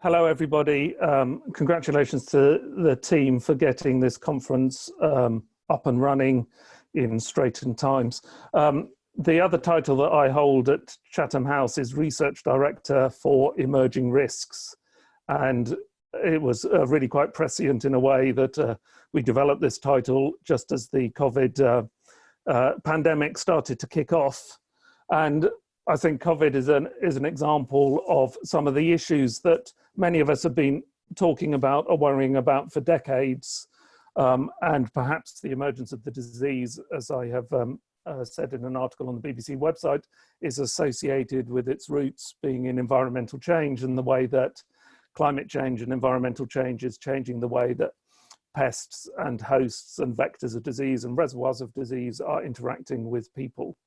Hello, everybody. Congratulations to the team for getting this conference up and running in straitened times. The other title that I hold at Chatham House is Research Director for Emerging Risks. And it was really quite prescient in a way that we developed this title just as the COVID pandemic started to kick off. And I think COVID is an example of some of the issues that many of us have been talking about or worrying about for decades. And perhaps the emergence of the disease, as I have said in an article on the BBC website, is associated with its roots being in environmental change and the way that climate change and environmental change is changing the way that pests and hosts and vectors of disease and reservoirs of disease are interacting with people.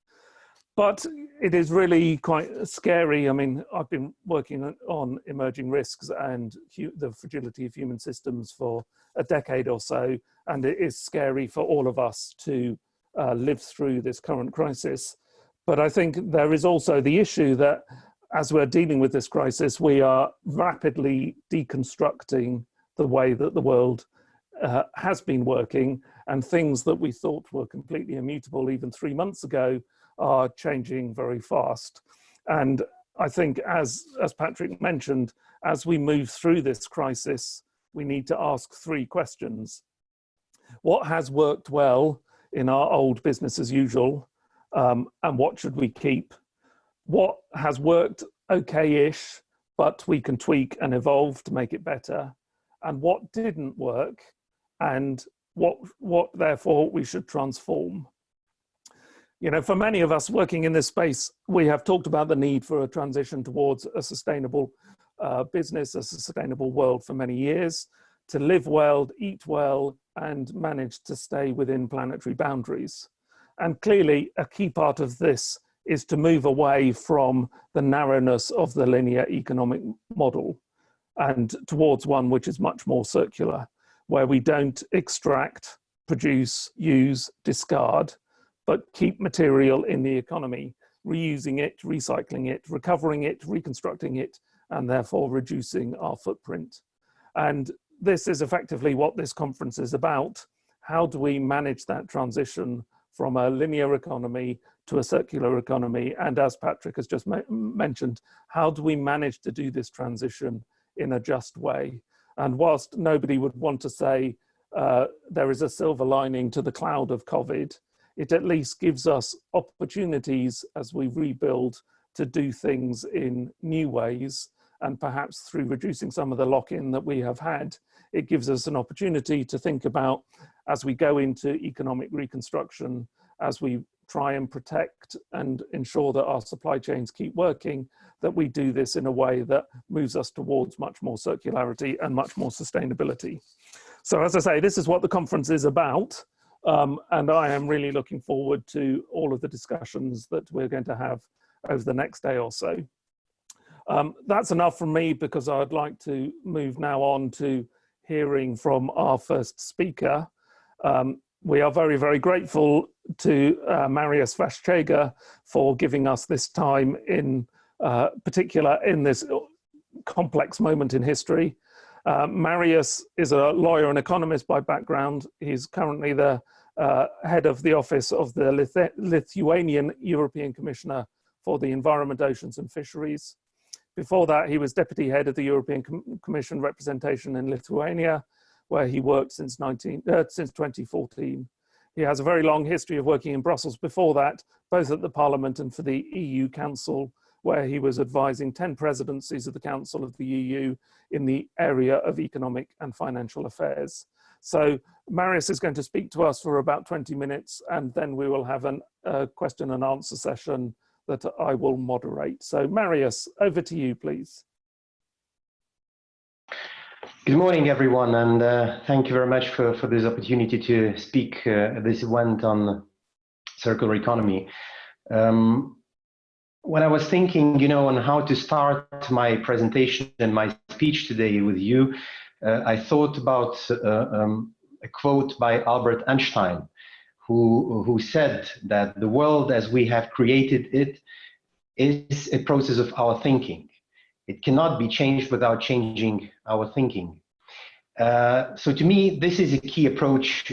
But it is really quite scary. I mean, I've been working on emerging risks and the fragility of human systems for a decade or so, and it is scary for all of us to live through this current crisis. But I think there is also the issue that as we're dealing with this crisis, we are rapidly deconstructing the way that the world has been working, and things that we thought were completely immutable even 3 months ago are changing very fast. And I think, as Patrick mentioned, as we move through this crisis, we need to ask 3 questions. What has worked well in our old business as usual, and what should we keep? What has worked okay-ish, but we can tweak and evolve to make it better? And what didn't work, and what therefore we should transform? You know, for many of us working in this space, we have talked about the need for a transition towards a sustainable business, a sustainable world for many years, to live well, eat well, and manage to stay within planetary boundaries. And clearly, a key part of this is to move away from the narrowness of the linear economic model and towards one which is much more circular, where we don't extract, produce, use, discard, but keep material in the economy, reusing it, recycling it, recovering it, reconstructing it, and therefore reducing our footprint. And this is effectively what this conference is about. How do we manage that transition from a linear economy to a circular economy? And as Patrick has just mentioned, how do we manage to do this transition in a just way? And whilst nobody would want to say there is a silver lining to the cloud of COVID, it at least gives us opportunities as we rebuild to do things in new ways. And perhaps through reducing some of the lock-in that we have had, it gives us an opportunity to think about, as we go into economic reconstruction, as we try and protect and ensure that our supply chains keep working, that we do this in a way that moves us towards much more circularity and much more sustainability. So as I say, this is what the conference is about. And I am really looking forward to all of the discussions that we're going to have over the next day or so. That's enough from me, because I'd like to move now on to hearing from our first speaker. We are very, very grateful to Marius Vaščega for giving us this time in particular in this complex moment in history. Marius is a lawyer and economist by background. He's currently the head of the office of the Lithuanian European Commissioner for the Environment, Oceans and Fisheries. Before that, he was deputy head of the European Commission representation in Lithuania, where he worked since 2014. He has a very long history of working in Brussels before that, both at the Parliament and for the EU Council, where he was advising 10 presidencies of the Council of the EU in the area of economic and financial affairs. So Marius is going to speak to us for about 20 minutes, and then we will have a question and answer session that I will moderate. So Marius, over to you, please. Good morning, everyone, and thank you very much for this opportunity to speak at this event on circular economy. When I was thinking, on how to start my presentation and my speech today with you, I thought about a quote by Albert Einstein, who said that the world as we have created it is a process of our thinking. It cannot be changed without changing our thinking. So to me, this is a key approach.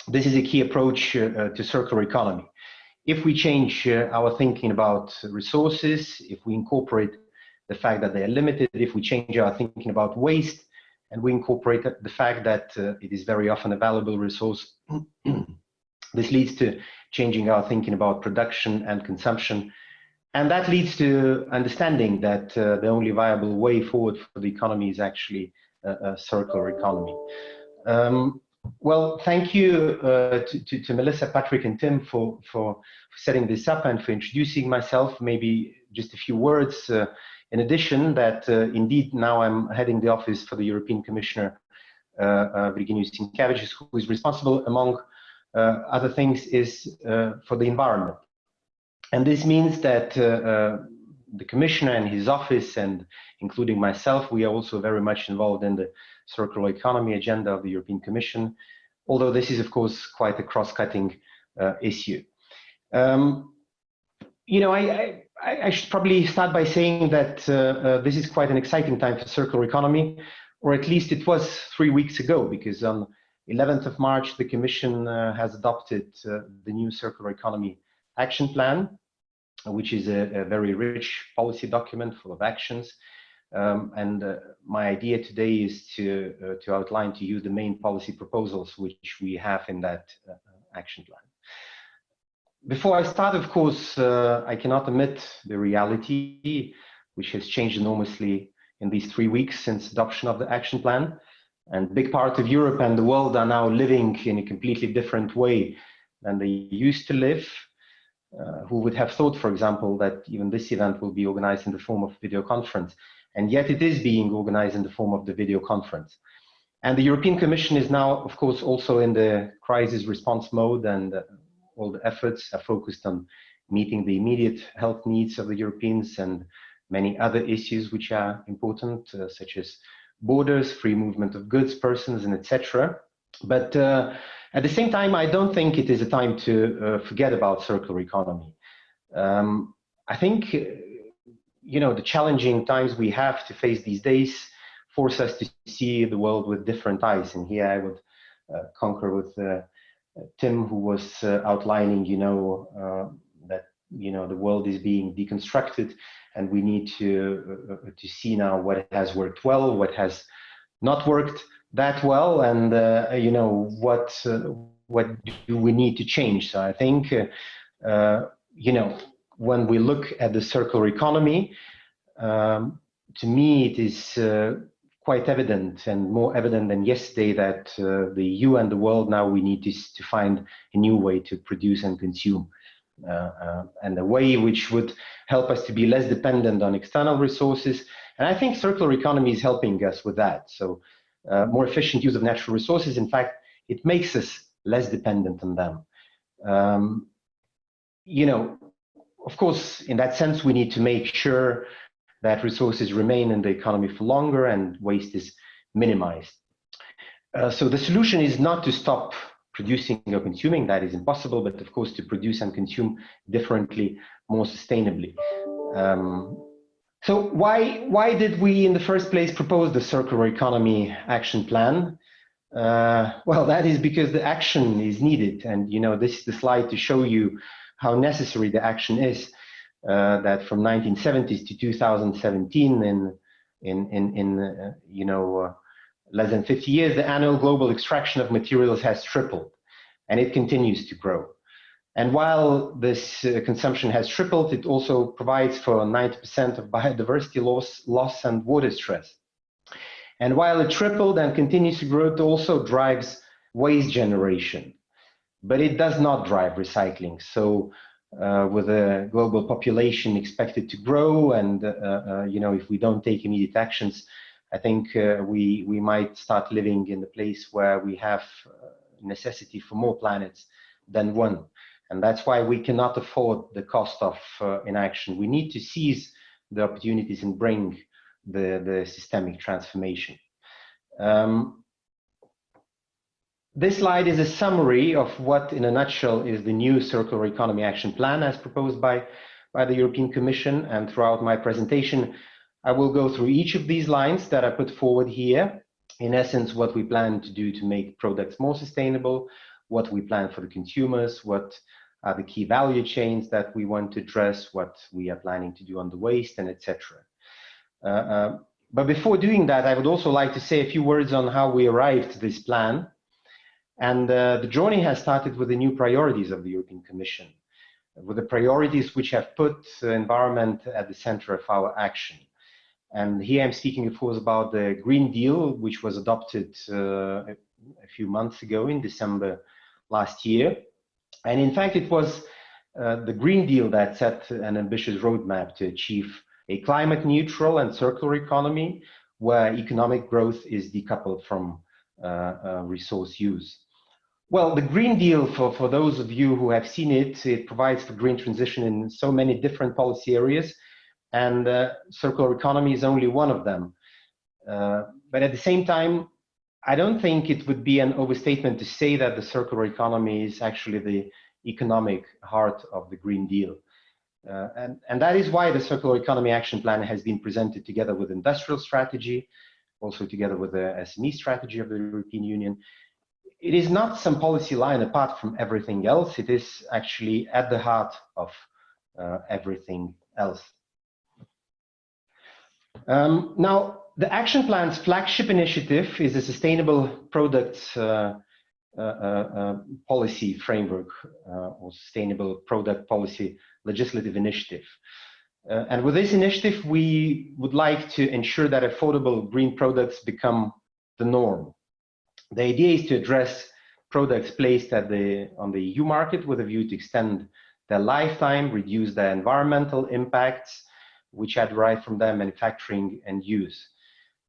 This is a key approach to circular economy. If we change our thinking about resources, if we incorporate the fact that they are limited, if we change our thinking about waste, and we incorporate the fact that it is very often a valuable resource, this leads to changing our thinking about production and consumption. And that leads to understanding that the only viable way forward for the economy is actually a circular economy. Well, thank you to Melissa, Patrick, and Tim for setting this up and for introducing myself. Maybe just a few words. In addition, that indeed now I'm heading the office for the European Commissioner, Virginijus Sinkevičius, who is responsible, among other things, is for the environment. And this means that the Commissioner and his office, and including myself, we are also very much involved in the circular economy agenda of the European Commission, although this is, of course, quite a cross-cutting issue. You know, I should probably start by saying that this is quite an exciting time for circular economy, or at least it was 3 weeks ago, because on 11th of March, the Commission has adopted the new Circular Economy Action Plan, which is a very rich policy document full of actions. My idea today is to outline to you the main policy proposals which we have in that action plan. Before I start, of course, I cannot omit the reality, which has changed enormously in these 3 weeks since adoption of the action plan. And a big part of Europe and the world are now living in a completely different way than they used to live. Who would have thought, for example, that even this event will be organized in the form of video conference? And yet it is being organized in the form of the video conference. And the European Commission is now, of course, also in the crisis response mode, and all the efforts are focused on meeting the immediate health needs of the Europeans and many other issues which are important, such as borders, free movement of goods, persons, and etc. But at the same time, I don't think it is a time to forget about circular economy. I think, you know, the challenging times we have to face these days force us to see the world with different eyes. And here I would concur with Tim, who was outlining, you know, that, you know, the world is being deconstructed, and we need to see now what has worked well, what has not worked that well, and you know, what do we need to change. So I think you know, when we look at the circular economy, to me it is quite evident, and more evident than yesterday, that the EU and the world now, we need to find a new way to produce and consume, and a way which would help us to be less dependent on external resources. And I think circular economy is helping us with that. So more efficient use of natural resources, in fact, it makes us less dependent on them. You know, of course, in that sense, we need to make sure that resources remain in the economy for longer and waste is minimized. So the solution is not to stop producing or consuming, that is impossible, but of course to produce and consume differently, more sustainably. So why did we in the first place propose the Circular Economy Action Plan? Well, that is because the action is needed, and you know, this is the slide to show you how necessary the action is. That from 1970s to 2017, in you know, less than 50 years, the annual global extraction of materials has tripled, and it continues to grow. And while this consumption has tripled, it also provides for 90% of biodiversity loss and water stress. And while it tripled and continues to grow, it also drives waste generation, but it does not drive recycling. So with a global population expected to grow, and you know, if we don't take immediate actions, I think we might start living in a place where we have necessity for more planets than one. And that's why we cannot afford the cost of inaction. We need to seize the opportunities and bring the systemic transformation. This slide is a summary of what, in a nutshell, is the new Circular Economy Action Plan as proposed by the European Commission. And throughout my presentation, I will go through each of these lines that I put forward here. In essence, what we plan to do to make products more sustainable, what we plan for the consumers, what are the key value chains that we want to address, what we are planning to do on the waste, and etc. But before doing that, I would also like to say a few words on how we arrived to this plan. And the journey has started with the new priorities of the European Commission, with the priorities which have put environment at the center of our action. And here I'm speaking, of course, about the Green Deal, which was adopted a few months ago in December last year. And in fact, it was the Green Deal that set an ambitious roadmap to achieve a climate neutral and circular economy where economic growth is decoupled from resource use. Well, the Green Deal, for those of you who have seen it, it provides for green transition in so many different policy areas, and circular economy is only one of them. But at the same time, I don't think it would be an overstatement to say that the circular economy is actually the economic heart of the Green Deal. And that is why the Circular Economy Action Plan has been presented together with industrial strategy, also together with the SME strategy of the European Union. It is not some policy line apart from everything else. It is actually at the heart of everything else. Now, the action plan's flagship initiative is a sustainable products policy framework or sustainable product policy legislative initiative. And with this initiative, we would like to ensure that affordable green products become the norm. The idea is to address products placed on the EU market with a view to extend their lifetime, reduce their environmental impacts, which are derived from their manufacturing and use.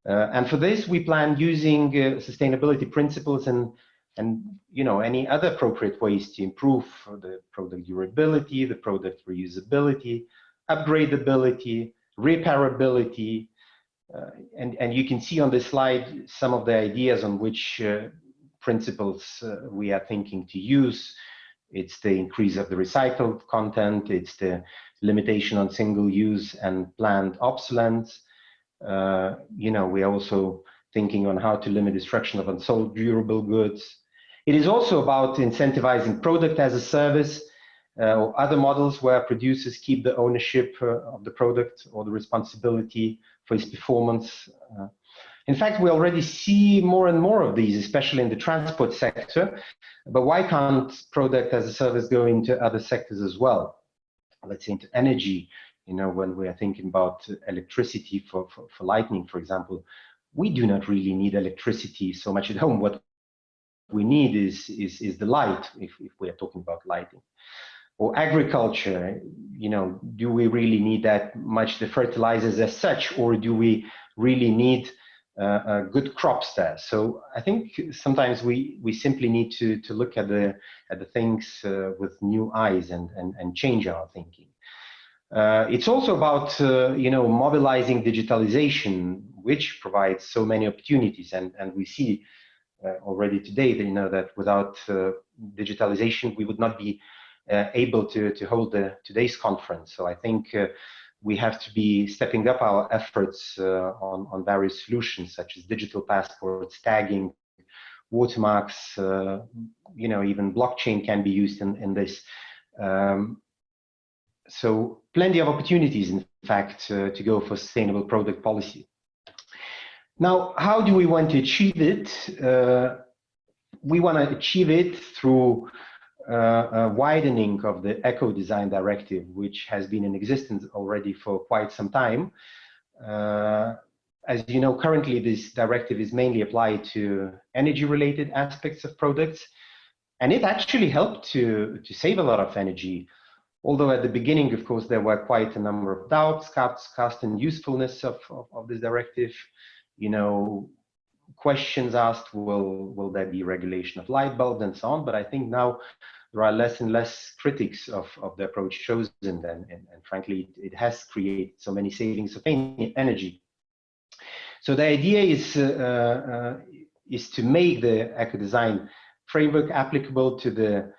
And for this, we plan using sustainability principles and any other appropriate ways to improve the product durability, the product reusability, upgradability, repairability, and you can see on this slide some of the ideas on which principles we are thinking to use. It's the increase of the recycled content, it's the limitation on single use and planned obsolescence. We are also thinking on how to limit destruction of unsold durable goods. It is also about incentivizing product as a service or other models where producers keep the ownership of the product or the responsibility for its performance. In fact, we already see more and more of these, especially in the transport sector. But why can't product as a service go into other sectors as well? Let's say into energy, when we are thinking about electricity for lighting, for example, we do not really need electricity so much at home. What we need is the light, if we are talking about lighting. Or agriculture, do we really need that much the fertilizers as such, or do we really need good crops there? So I think sometimes we simply need to look at the things with new eyes and change our thinking. It's also about mobilizing digitalization, which provides so many opportunities, and we see already today that without digitalization we would not be able to hold today's conference. So I think we have to be stepping up our efforts on various solutions such as digital passports, tagging, watermarks, even blockchain can be used in this. So plenty of opportunities, in fact, to go for sustainable product policy. Now, how do we want to achieve it? We want to achieve it through a widening of the Eco-Design Directive, which has been in existence already for quite some time. As you know, currently this directive is mainly applied to energy-related aspects of products, and it actually helped to save a lot of energy. Although at the beginning, of course, there were quite a number of doubts cast on usefulness of this directive. Questions asked, will there be regulation of light bulbs and so on? But I think now there are less and less critics of the approach chosen, and frankly, it has created so many savings of energy. So the idea is to make the eco-design framework applicable to the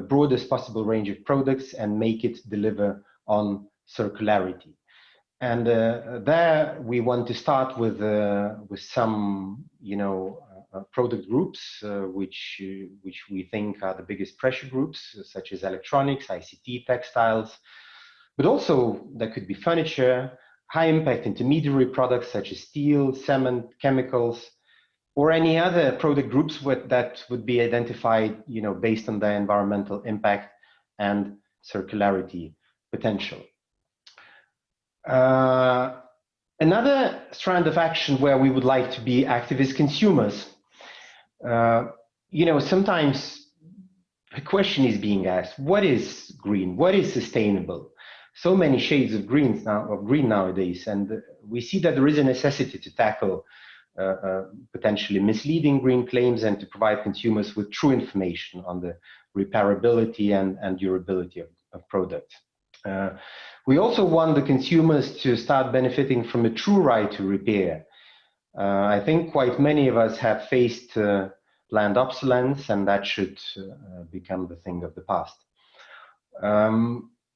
broadest possible range of products and make it deliver on circularity. And there we want to start with some, product groups which we think are the biggest pressure groups, such as electronics, ICT, textiles, but also there could be furniture, high impact intermediary products such as steel, cement, chemicals, or any other product groups that would be identified, based on their environmental impact and circularity potential. Another strand of action where we would like to be active is consumers. Sometimes a question is being asked: what is green? What is sustainable? So many shades of green nowadays, and we see that there is a necessity to tackle potentially misleading green claims and to provide consumers with true information on the repairability and durability of products. We also want the consumers to start benefiting from a true right to repair. I think quite many of us have faced planned obsolescence, and that should become the thing of the past.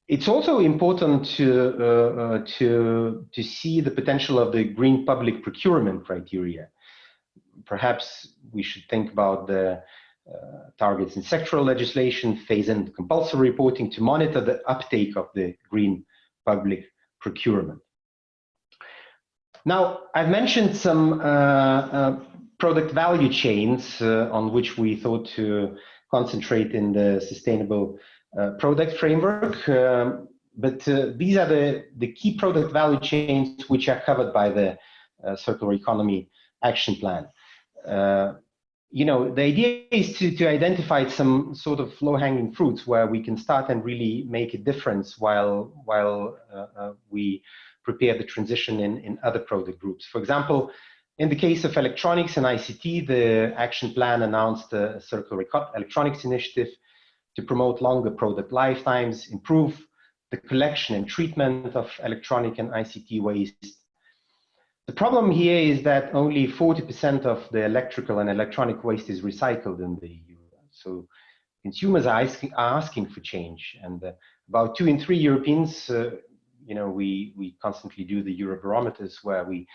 It's also important to see the potential of the green public procurement criteria. Perhaps we should think about the targets in sectoral legislation, phase in compulsory reporting to monitor the uptake of the green public procurement. Now, I've mentioned some product value chains on which we thought to concentrate in the sustainable product framework, but these are the key product value chains which are covered by the Circular Economy Action Plan. The idea is to identify some sort of low-hanging fruits where we can start and really make a difference while we prepare the transition in other product groups. For example, in the case of electronics and ICT, the action plan announced a Circular Electronics Initiative to promote longer product lifetimes, improve the collection and treatment of electronic and ICT waste. The problem here is that only 40% of the electrical and electronic waste is recycled in the EU. So consumers are asking for change, and about 2 in 3 Europeans, we constantly do the Eurobarometers where we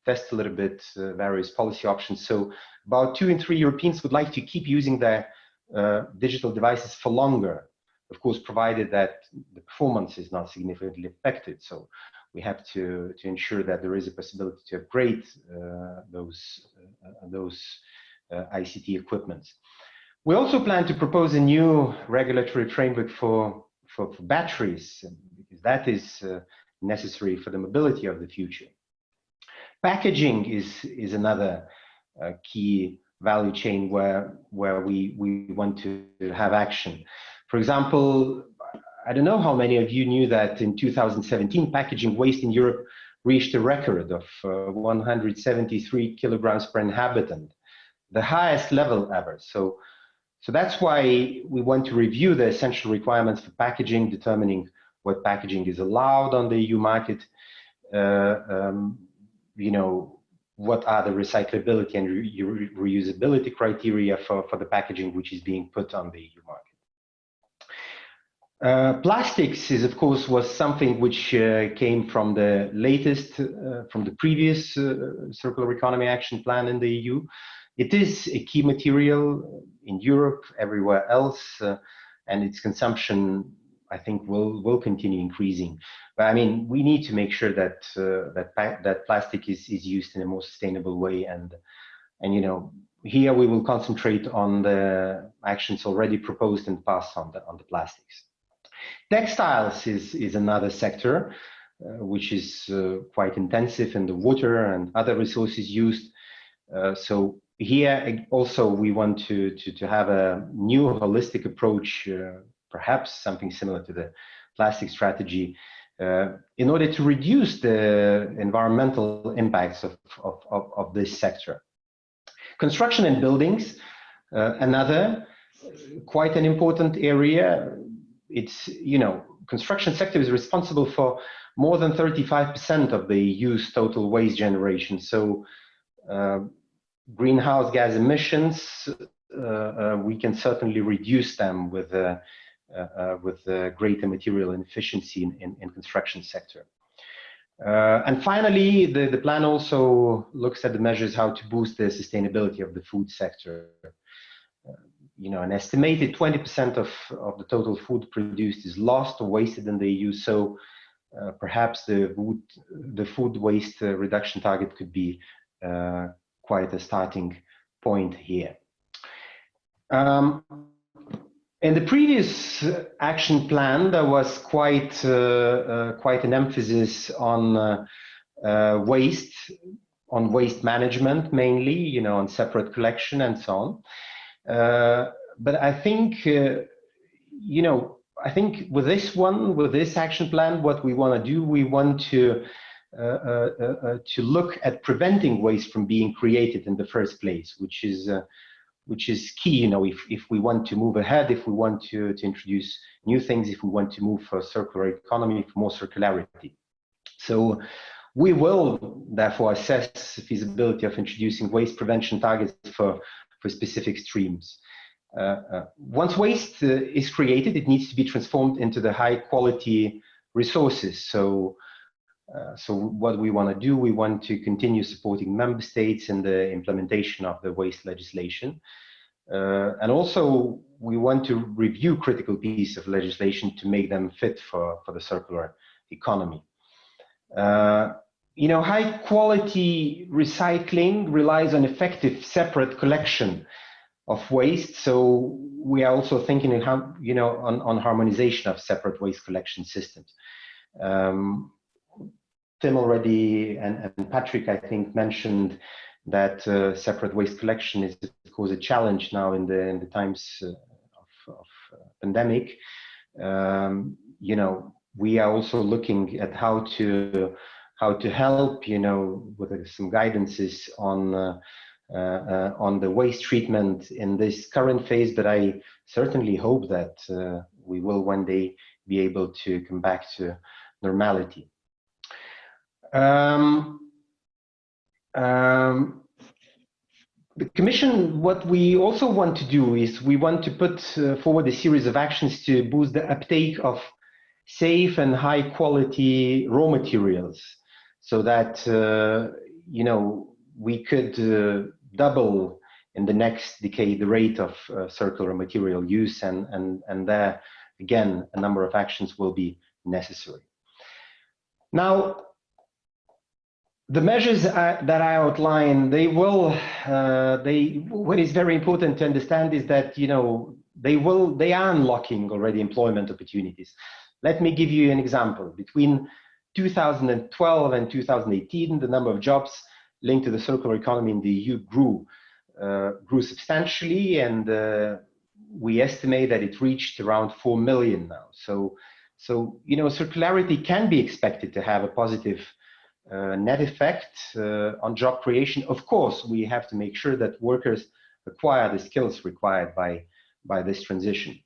test a little bit various policy options. So about 2 in 3 Europeans would like to keep using their digital devices for longer, of course, provided that the performance is not significantly affected. So we have to ensure that there is a possibility to upgrade those ICT equipments. We also plan to propose a new regulatory framework for batteries, because that is necessary for the mobility of the future. Packaging is another key value chain where we want to have action. For example, I don't know how many of you knew that in 2017, packaging waste in Europe reached a record of 173 kilograms per inhabitant, the highest level ever. So that's why we want to review the essential requirements for packaging, determining what packaging is allowed on the EU market, what are the recyclability and reusability criteria for the packaging which is being put on the EU market. Plastics was something which came from the latest, from the previous Circular Economy Action Plan in the EU. It is a key material in Europe, everywhere else, and its consumption, I think, will continue increasing. But I mean, we need to make sure that that plastic is used in a more sustainable way, and here we will concentrate on the actions already proposed and passed on the plastics. Textiles is another sector which is quite intensive in the water and other resources used. So here also we want to have a new holistic approach, perhaps something similar to the plastic strategy, in order to reduce the environmental impacts of this sector. Construction and buildings, another quite an important area. It's, construction sector is responsible for more than 35% of the EU's total waste generation. So greenhouse gas emissions, we can certainly reduce them with greater material efficiency in construction sector. And finally, the plan also looks at the measures how to boost the sustainability of the food sector. An estimated 20% of the total food produced is lost or wasted in the EU. So perhaps the food waste reduction target could be quite a starting point here. In the previous action plan, there was quite an emphasis on waste management, mainly, on separate collection and so on. But I think, I think with this action plan, what we want to do, we want to look at preventing waste from being created in the first place, which is key, if we want to move ahead, if we want to introduce new things, if we want to move for a circular economy, for more circularity. So we will therefore assess the feasibility of introducing waste prevention targets for specific streams. Once waste is created, it needs to be transformed into the high quality resources. So what we want to do, we want to continue supporting member states in the implementation of the waste legislation. And also we want to review critical pieces of legislation to make them fit for the circular economy. High quality recycling relies on effective separate collection of waste. So we are also thinking on harmonization of separate waste collection systems. Tim already and Patrick, I think, mentioned that separate waste collection is, of course, a challenge now in the times of pandemic. We are also looking at how to help, with some guidances on the waste treatment in this current phase. But I certainly hope that we will one day be able to come back to normality. The Commission, what we also want to do is we want to put forward a series of actions to boost the uptake of safe and high quality raw materials, so that we could double in the next decade the rate of circular material use, and there again a number of actions will be necessary. Now, the measures that I outline, what is very important to understand is that they are unlocking already employment opportunities. Let me give you an example. Between 2012 and 2018, the number of jobs linked to the circular economy in the EU grew substantially, and we estimate that it reached around 4 million now. So circularity can be expected to have a positive net effect on job creation. Of course, we have to make sure that workers acquire the skills required by this transition.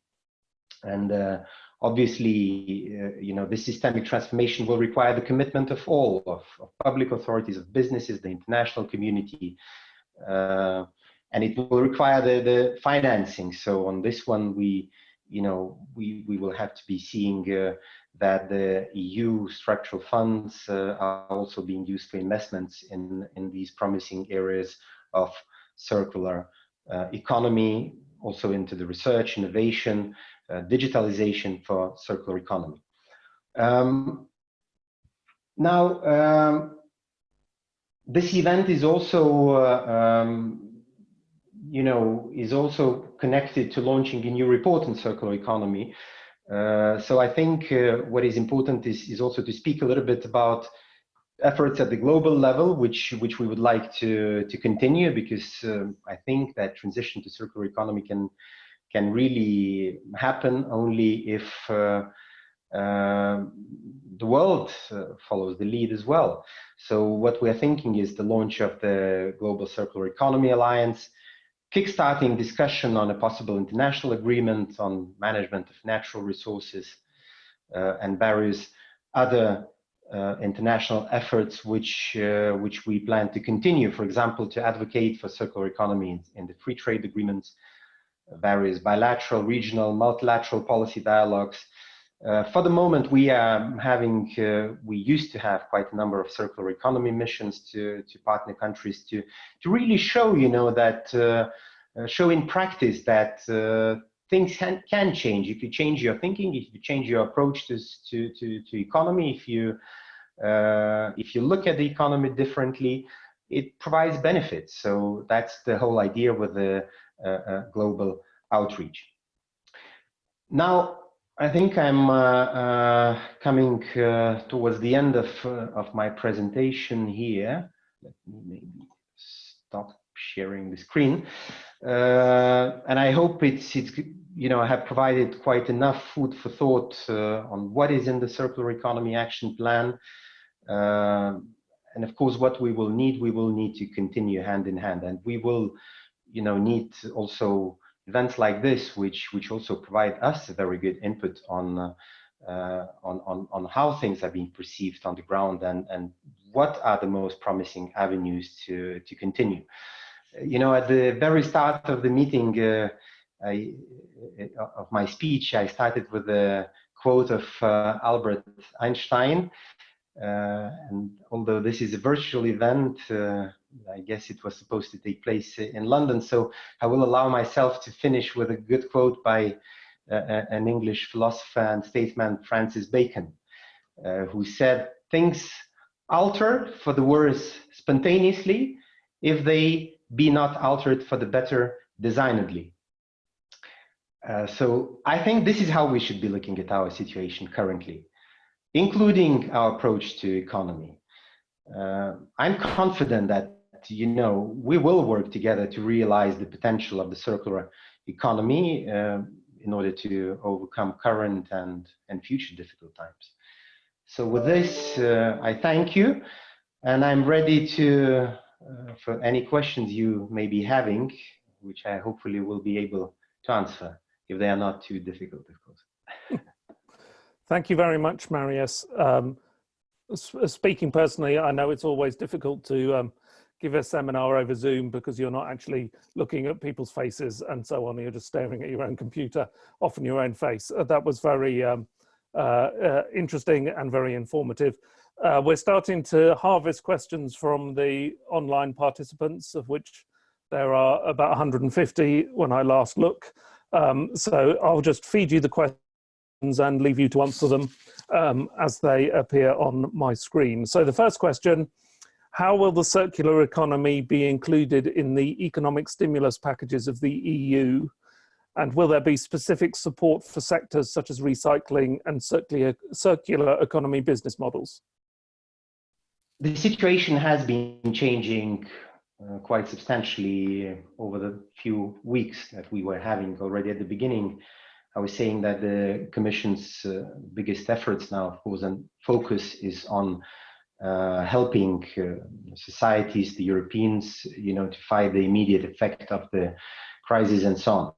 And obviously, this systemic transformation will require the commitment of all, of public authorities, of businesses, the international community, and it will require the financing. So on this one, we will have to be seeing that the EU structural funds are also being used for investments in these promising areas of circular economy, also into the research, innovation, digitalization for circular economy. Now, this event is also connected to launching a new report on circular economy. So I think what is important is also to speak a little bit about efforts at the global level, which we would like to continue, because I think that transition to circular economy can really happen only if the world follows the lead as well. So what we're thinking is the launch of the Global Circular Economy Alliance, kickstarting discussion on a possible international agreement on management of natural resources, and various other international efforts which we plan to continue. For example, to advocate for circular economy in the free trade agreements, various bilateral, regional, multilateral policy dialogues, For the moment, we are having, we used to have quite a number of circular economy missions to partner countries to really show, you know, that show in practice that things can change if you change your thinking, if you change your approach to economy, if you look at the economy differently, it provides benefits. So that's the whole idea with the global outreach. Now, I think I'm coming towards the end of my presentation here. Let me maybe stop sharing the screen. And I hope it's you know, I have provided quite enough food for thought on what is in the Circular Economy Action Plan. And of course, what we will need to continue hand in hand, and we will, you know, need also events like this, which also provide us a very good input on how things are being perceived on the ground, and what are the most promising avenues to continue. You know, at the very start of the meeting, of my speech, I started with a quote of Albert Einstein. And although this is a virtual event, I guess it was supposed to take place in London, so I will allow myself to finish with a good quote by an English philosopher and statesman, Francis Bacon, who said, "Things alter for the worse spontaneously, if they be not altered for the better designedly." So I think this is how we should be looking at our situation currently, including our approach to economy. I'm confident that, you know, we will work together to realize the potential of the circular economy in order to overcome current and future difficult times. So with this, I thank you, and I'm ready to for any questions you may be having, which I hopefully will be able to answer, if they are not too difficult, of course. Thank you very much, Marius. Speaking personally, I know it's always difficult to give a seminar over Zoom because you're not actually looking at people's faces and so on. You're just staring at your own computer, often your own face. That was very interesting and very informative. We're starting to harvest questions from the online participants, of which there are about 150 when I last look. So I'll just feed you the questions and leave you to answer them as they appear on my screen. So the first question: how will the circular economy be included in the economic stimulus packages of the EU? And will there be specific support for sectors such as recycling and circular economy business models? The situation has been changing quite substantially over the few weeks that we were having already at the beginning. I was saying that the Commission's biggest efforts now, of course, and focus is on helping societies, the Europeans, you know, to fight the immediate effect of the crisis and so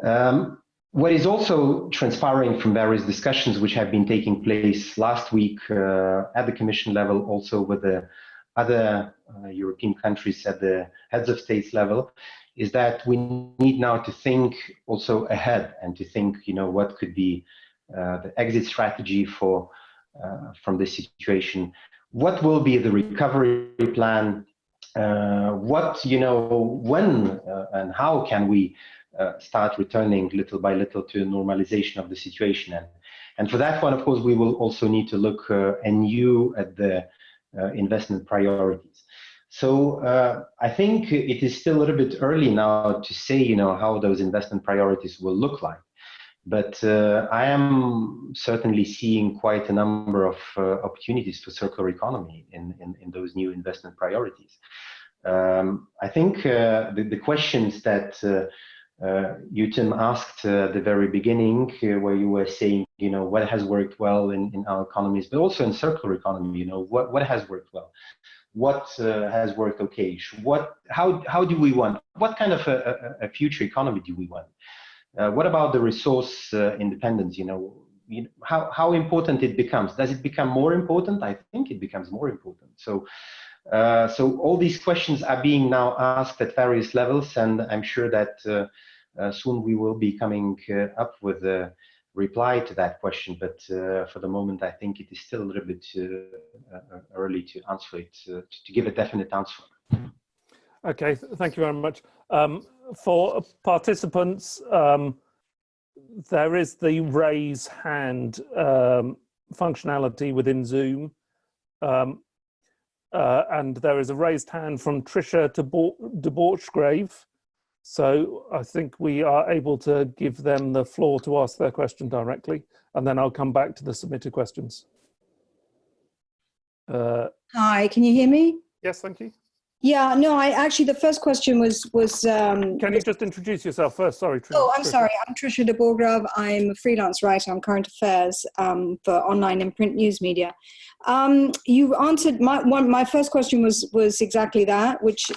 on. What is also transpiring from various discussions which have been taking place last week at the Commission level, also with the other European countries at the heads of states level, is that we need now to think also ahead and to think, you know, what could be the exit strategy for from this situation. What will be the recovery plan? What, you know, when and how can we start returning little by little to a normalization of the situation? And for that one, of course, we will also need to look anew at the investment priorities. So I think it is still a little bit early now to say, you know, how those investment priorities will look like. But I am certainly seeing quite a number of opportunities for circular economy in those new investment priorities. I think the questions that you, Tim, asked at the very beginning, where you were saying, you know, what has worked well in our economies, but also in circular economy, you know, what has worked well, what has worked okay, how do we want, what kind of a future economy do we want? What about the resource independence? You know, how important it becomes. Does it become more important? I think it becomes more important. So, so all these questions are being now asked at various levels, and I'm sure that soon we will be coming up with reply to that question, but for the moment, I think it is still a little bit early to answer it, to give a definite answer. Okay, thank you very much. For participants, there is the raise hand functionality within Zoom. And there is a raised hand from Tricia de Borchgrave. So I think we are able to give them the floor to ask their question directly, and then I'll come back to the submitted questions. Hi, can you hear me? Yes, thank you. Yeah, no, the first question was Can you just introduce yourself first? Sorry, Tricia. Oh, I'm sorry. I'm Tricia de Borchgrave. I'm a freelance writer on current affairs for online and print news media. You answered my first question was exactly that, which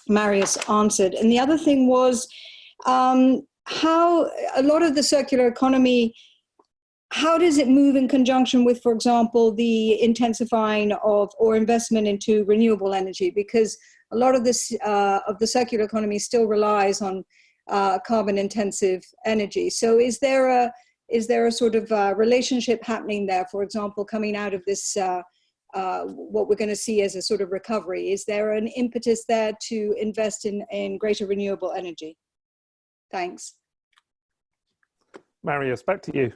Marius answered. And the other thing was how a lot of the circular economy, how does it move in conjunction with, for example, the intensifying of or investment into renewable energy? Because a lot of this of the circular economy still relies on carbon-intensive energy. So, is there a sort of relationship happening there? For example, coming out of this, what we're going to see as a sort of recovery, is there an impetus there to invest in greater renewable energy? Thanks. Marius, back to you.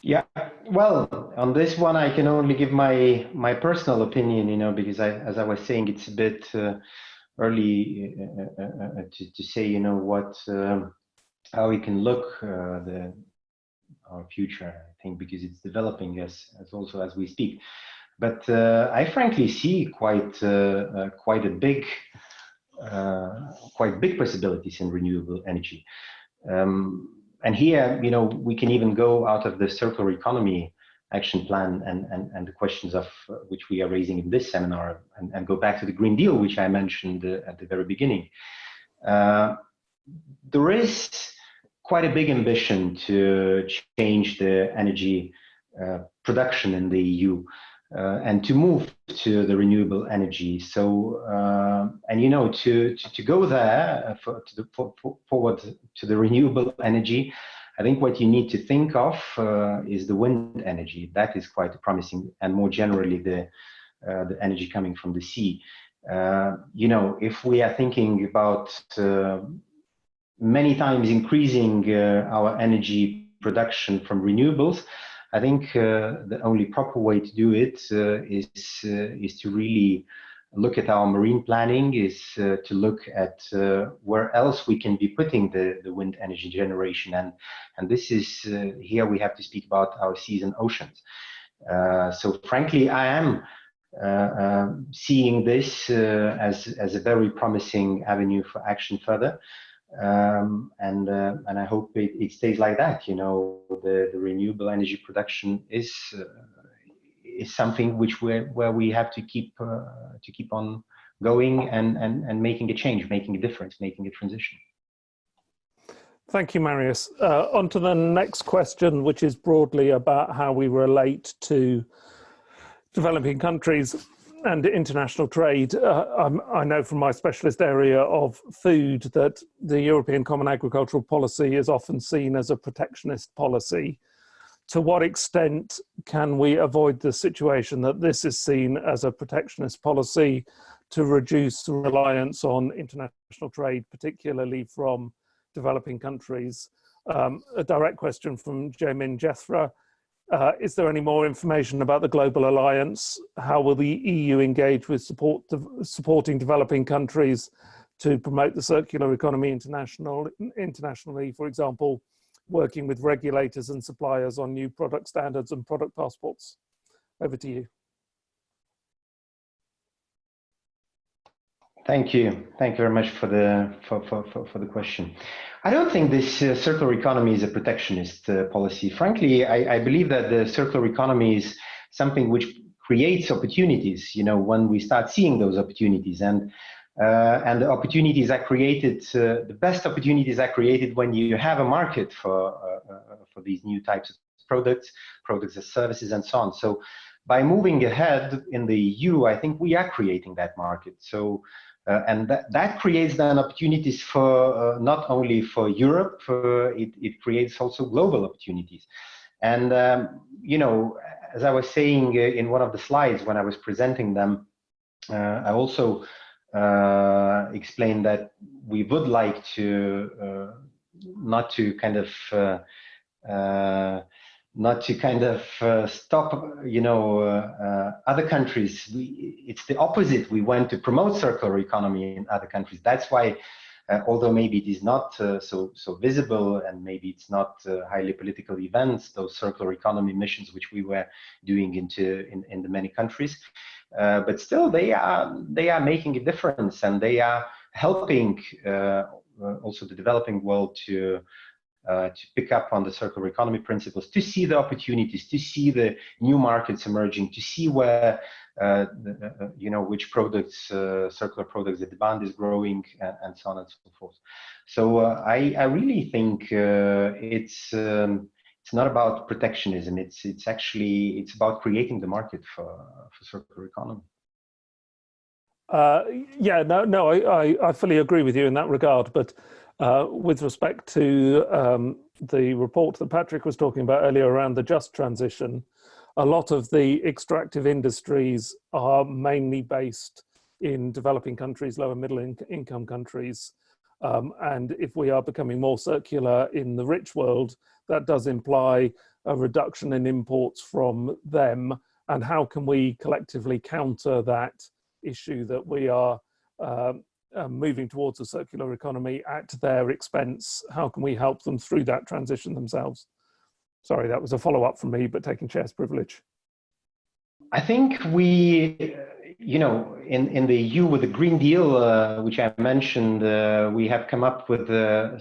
Yeah, well, on this one, I can only give my personal opinion, because as I was saying, it's a bit early to say, how we can look our future. I think because it's developing as we speak. But I frankly see quite big possibilities in renewable energy. And here, we can even go out of the circular economy action plan and the questions of which we are raising in this seminar and go back to the Green Deal, which I mentioned at the very beginning. There is quite a big ambition to change the energy production in the EU and to move to the renewable energy. So, to go there forward to the renewable energy, I think what you need to think of is the wind energy. That is quite promising, and more generally the energy coming from the sea. If we are thinking about many times increasing our energy production from renewables, I think the only proper way to do it is to really look at our marine planning, is to look at where else we can be putting the wind energy generation, and this is here we have to speak about our seas and oceans. So frankly, I am seeing this as a very promising avenue for action further. And I hope it stays like that. The renewable energy production is something where we have to keep on going and making a change, making a difference, making a transition. Thank you, Marius. On to the next question, which is broadly about how we relate to developing countries and international trade. I know from my specialist area of food that the European Common Agricultural Policy is often seen as a protectionist policy. To what extent can we avoid the situation that this is seen as a protectionist policy to reduce reliance on international trade, particularly from developing countries? A direct question from Jamin Jethra. Is there any more information about the Global Alliance? How will the EU engage with supporting developing countries to promote the circular economy internationally, for example, working with regulators and suppliers on new product standards and product passports? Over to you. Thank you. Thank you very much for the question. I don't think this circular economy is a protectionist policy. Frankly, I believe that the circular economy is something which creates opportunities. When we start seeing those opportunities, and the opportunities are created. The best opportunities are created when you have a market for these new types of products as services, and so on. So by moving ahead in the EU, I think we are creating that market. So, and that creates then opportunities for not only for Europe, it creates also global opportunities. And, you know, as I was saying in one of the slides when I was presenting them, I also explained that we would like to not to kind of stop, you know, other countries. It's the opposite. We want to promote circular economy in other countries. That's why, although maybe it is not so visible, and maybe it's not highly political events, those circular economy missions which we were doing in the many countries, but still they are making a difference, and they are helping also the developing world to pick up on the circular economy principles, to see the opportunities, to see the new markets emerging, to see where, you know, which products, circular products, the demand is growing, and so on and so forth. So I really think it's not about protectionism. It's actually about creating the market for circular economy. Yeah, no, I fully agree with you in that regard, but with respect to the report that Patrick was talking about earlier around the just transition, a lot of the extractive industries are mainly based in developing countries, lower middle income countries. And if we are becoming more circular in the rich world, that does imply a reduction in imports from them. And how can we collectively counter that issue that we are moving towards a circular economy at their expense? How can we help them through that transition themselves? Sorry, that was a follow-up from me, but taking chair's privilege. I think we, you know, in the EU with the Green Deal, which I mentioned, we have come up with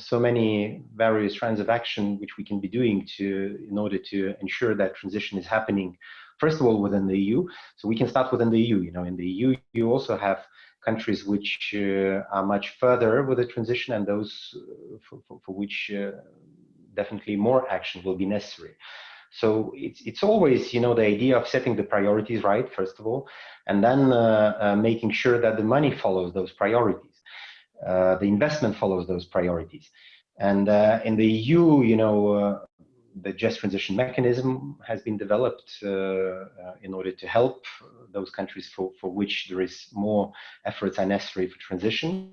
so many various strands of action which we can be doing in order to ensure that transition is happening, first of all, within the EU. So we can start within the EU. You know, in the EU, you also have countries which are much further with the transition, and those for which definitely more action will be necessary. So it's always, you know, the idea of setting the priorities right, first of all, and then making sure that the money follows those priorities, the investment follows those priorities. And in the EU, you know, the just transition mechanism has been developed in order to help those countries for which there is more efforts are necessary for transition.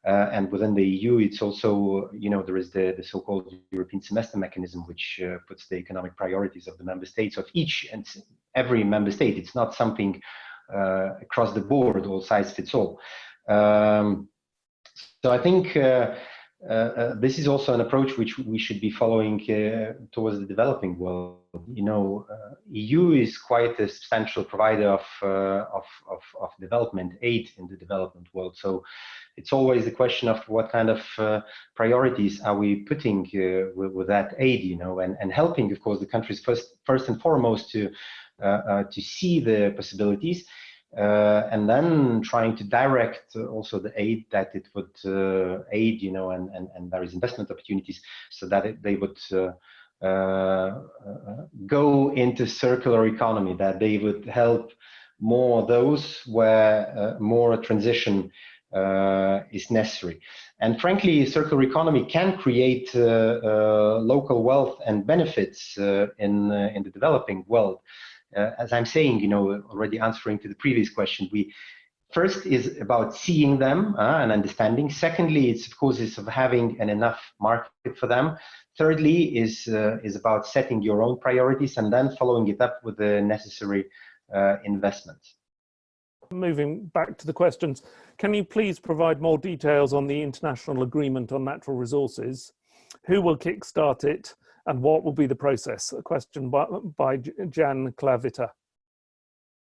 And within the EU, it's also, you know, there is the so-called European semester mechanism, which puts the economic priorities of the member states, of each and every member state. It's not something across the board, all size fits all. So I think this is also an approach which we should be following towards the developing world. You know, EU is quite a substantial provider of development aid in the development world. So it's always the question of what kind of priorities are we putting with that aid, you know, and helping, of course, the countries first and foremost to see the possibilities. And then trying to direct also the aid that it would aid, you know, and various investment opportunities, so that they would go into circular economy, that they would help more those where more transition is necessary. And frankly, circular economy can create local wealth and benefits in the developing world. As I'm saying, you know, already answering to the previous question, first is about seeing them and understanding. Secondly, it's of course is of having an enough market for them. Thirdly is about setting your own priorities and then following it up with the necessary investments. Moving back to the questions, can you please provide more details on the International Agreement on Natural Resources? Who will kickstart it? And what will be the process? A question by Jan Klavita.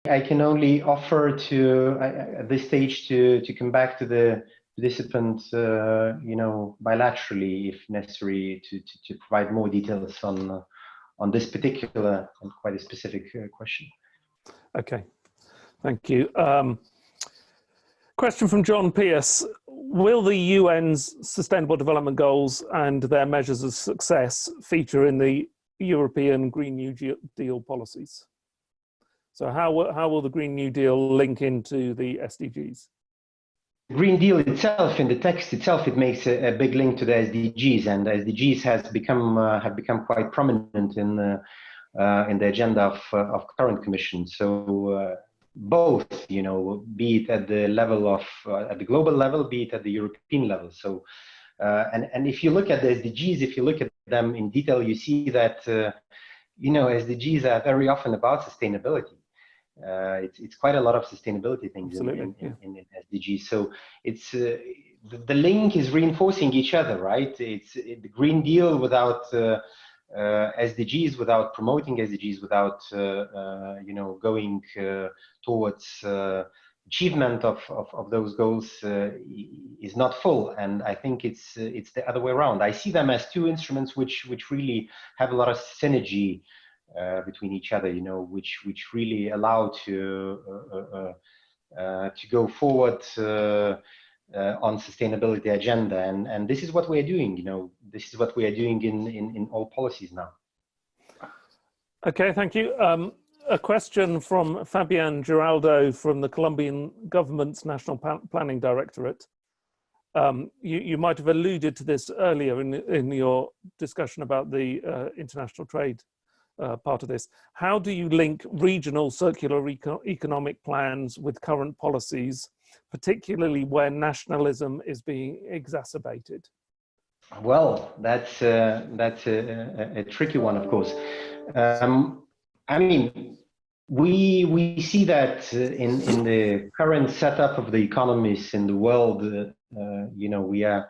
I can only offer to, at this stage, to come back to the participants, you know, bilaterally, if necessary, to provide more details on this particular and quite a specific question. Okay, thank you. Question from John Pierce. Will the UN's Sustainable Development Goals and their measures of success feature in the European Green New Deal policies? So how will the Green New Deal link into the SDGs? Green Deal itself, in the text itself, it makes a big link to the SDGs, and the SDGs have become quite prominent in the agenda of current Commission. So both, you know, be it at the level of at the global level, be it at the European level. So and if you look at the SDGs, if you look at them in detail, you see that you know, SDGs are very often about sustainability. It's quite a lot of sustainability things in SDGs. So it's the link is reinforcing each other, right? It's the Green Deal without SDGs, without promoting SDGs, without you know, going towards achievement of those goals is not full. And I think it's the other way around. I see them as two instruments which really have a lot of synergy between each other, you know, which really allow to go forward on sustainability agenda, and this is what we are doing. You know, this is what we are doing in all policies now. Okay, thank you. A question from Fabian Giraldo from the Colombian government's National Planning Directorate. You might have alluded to this earlier in your discussion about the international trade part of this. How do you link regional circular economic plans with current policies, particularly where nationalism is being exacerbated? Well, that's a tricky one, of course. I mean, we see that in the current setup of the economies in the world, you know, we are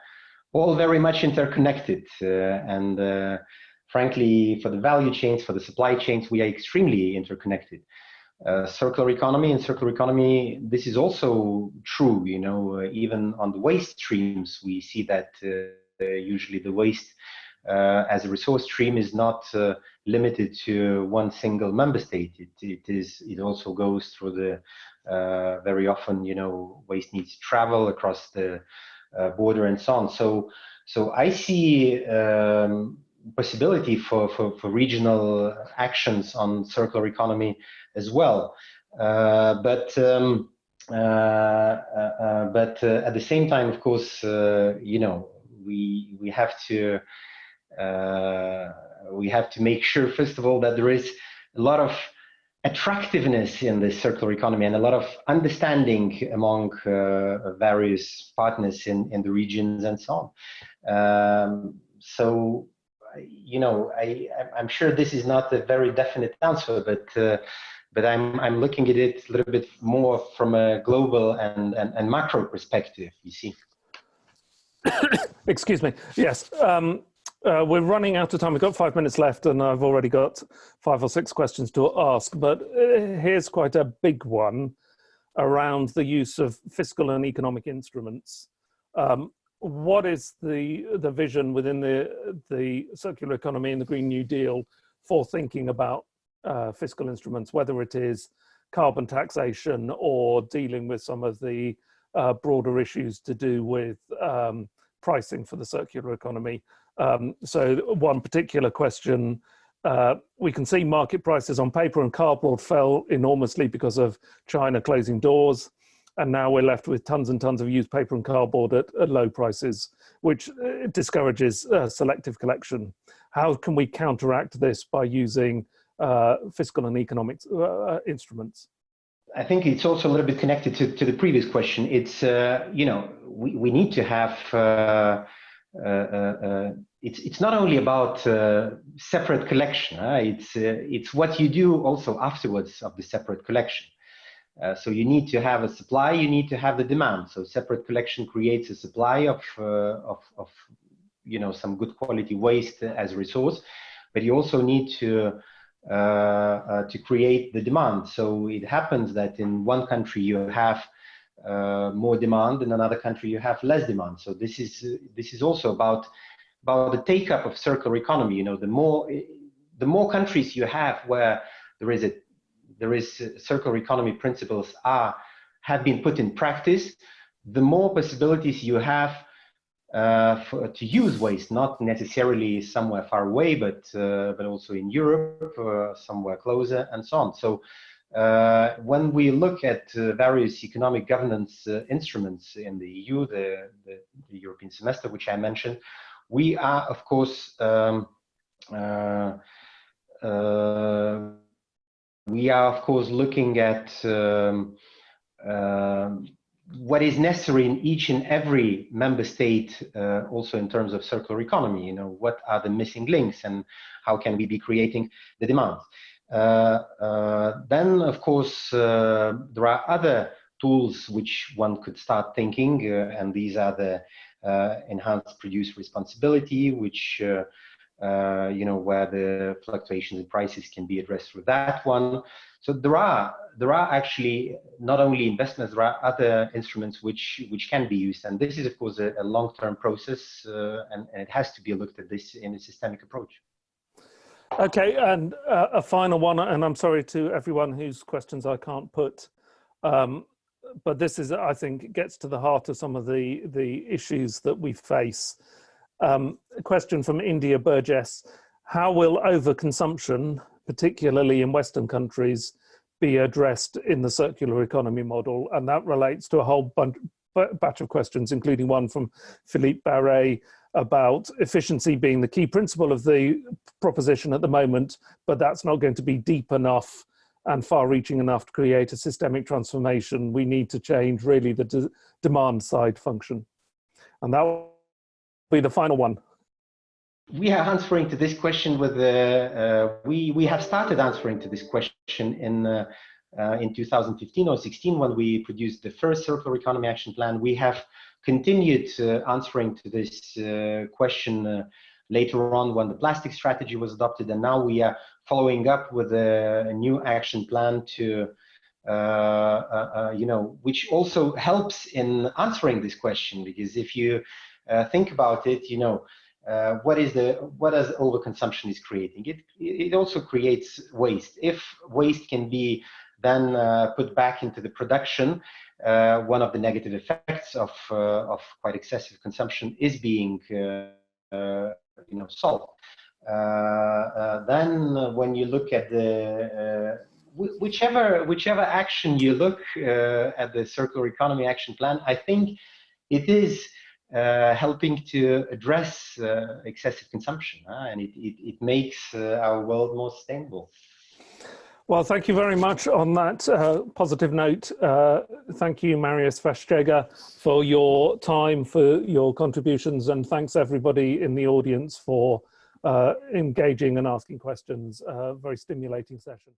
all very much interconnected, and frankly, for the value chains, for the supply chains, we are extremely interconnected. Circular economy, this is also true, you know, even on the waste streams, we see that usually the waste as a resource stream is not limited to one single member state. It also goes through the very often, you know, waste needs to travel across the border and so on. So I see possibility for regional actions on circular economy as well, but at the same time, of course, you know, we have to make sure, first of all, that there is a lot of attractiveness in the circular economy and a lot of understanding among various partners in the regions and so on. So, you know, I'm sure this is not a very definite answer, but I'm looking at it a little bit more from a global and macro perspective, you see. Excuse me. Yes, we're running out of time. We've got 5 minutes left, and I've already got 5 or 6 questions to ask. But here's quite a big one around the use of fiscal and economic instruments. What is the vision within the circular economy and the Green New Deal for thinking about fiscal instruments, whether it is carbon taxation or dealing with some of the broader issues to do with pricing for the circular economy? So one particular question, we can see market prices on paper and cardboard fell enormously because of China closing doors. And now we're left with tons and tons of used paper and cardboard at low prices, which discourages selective collection. How can we counteract this by using fiscal and economic instruments? I think it's also a little bit connected to the previous question. It's, you know, we need to have, it's not only about separate collection, it's what you do also afterwards of the separate collection. So you need to have a supply, you need to have the demand. So separate collection creates a supply of you know, some good quality waste as a resource, but you also need to create the demand. So it happens that in one country you have more demand, in another country you have less demand. So this is also about the take-up of circular economy. You know, the more countries you have where there is circular economy principles have been put in practice, the more possibilities you have to use waste, not necessarily somewhere far away, but also in Europe, somewhere closer, and so on. when we look at various economic governance instruments in the EU, the European semester, which I mentioned, we are, of course, looking at what is necessary in each and every member state, also in terms of circular economy. You know, what are the missing links and how can we be creating the demand? Then, of course, there are other tools which one could start thinking, and these are the enhanced producer responsibility, which you know, where the fluctuations in prices can be addressed through that one. So there are actually not only investments, there are other instruments which can be used, and this is, of course, a long-term process, and it has to be looked at this in a systemic approach. Okay, and a final one, and I'm sorry to everyone whose questions I can't put, but this is, I think, gets to the heart of some of the issues that we face. A question from India Burgess: how will overconsumption, particularly in Western countries, be addressed in the circular economy model? And that relates to a whole batch of questions, including one from Philippe Barret about efficiency being the key principle of the proposition at the moment, but that's not going to be deep enough and far-reaching enough to create a systemic transformation. We need to change really the demand side function. And that will be the final one. We are answering to this question with we have started answering to this question in 2015 or 16 when we produced the first circular economy action plan. We have continued answering to this question later on when the plastic strategy was adopted, and now we are following up with a new action plan to you know, which also helps in answering this question, because if you think about it, you know, what does overconsumption is creating? It also creates waste. If waste can be then put back into the production, one of the negative effects of quite excessive consumption is being you know, solved. Then when you look at the whichever action you look at the circular economy action plan, I think it is helping to address excessive consumption, and it makes our world more sustainable. Well, thank you very much on that positive note. Thank you, Marius Vaščega, for your time, for your contributions, and thanks everybody in the audience for engaging and asking questions. Very stimulating session.